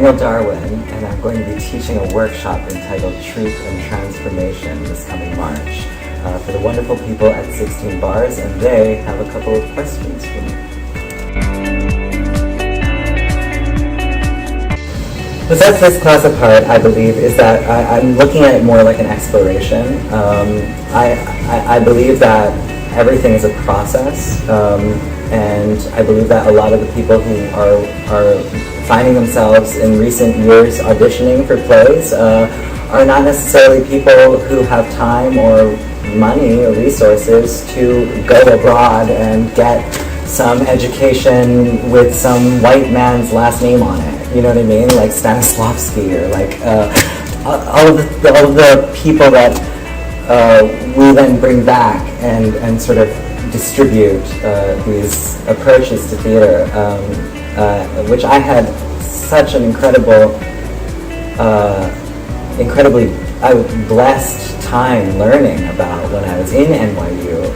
Daniel Darwin, and I'm going to be teaching a workshop entitled Truth and Transformation this coming March for the wonderful people at 16 Bars, and they have a couple of questions for me. What sets this class apart, I believe, is that I'm looking at it more like an exploration. I believe that everything is a process, and I believe that a lot of the people who are finding themselves in recent years auditioning for plays are not necessarily people who have time or money or resources to go abroad and get some education with some white man's last name on it. You know what I mean? Like Stanislavski, or like all of the people that we then bring back and sort of distribute these approaches to theater, which I had such an incredibly blessed time learning about when I was in NYU.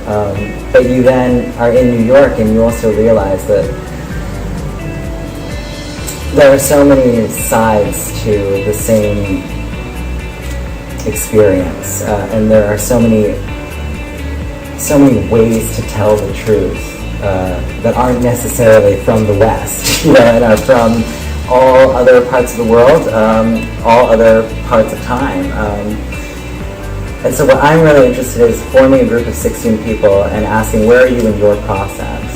But you then are in New York and you also realize that there are so many sides to the same experience, and there are so many ways to tell the truth that aren't necessarily from the West, and are from all other parts of the world, all other parts of time. And so what I'm really interested in is forming a group of 16 people and asking, where are you in your process?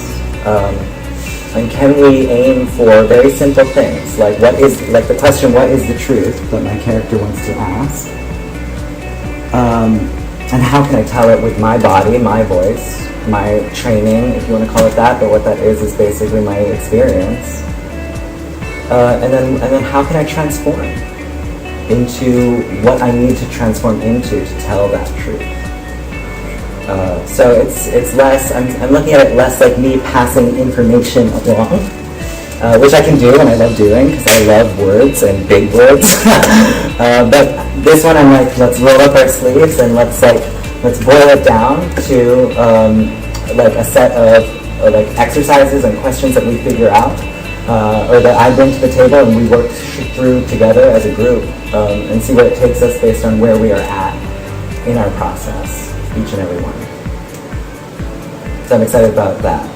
And can we aim for very simple things, like the question, what is the truth, that my character wants to ask? And how can I tell it with my body, my voice, my training, if you want to call it that, but what that is basically my experience. And then how can I transform into what I need to transform into to tell that truth? So it's less, I'm looking at it less like me passing information along, which I can do and I love doing because I love words and big words. But this one I'm like, let's roll up our sleeves and let's boil it down to like a set of like exercises and questions that we figure out, or that I bring to the table and we work through together as a group, and see where it takes us based on where we are at in our process, each and every one. So I'm excited about that.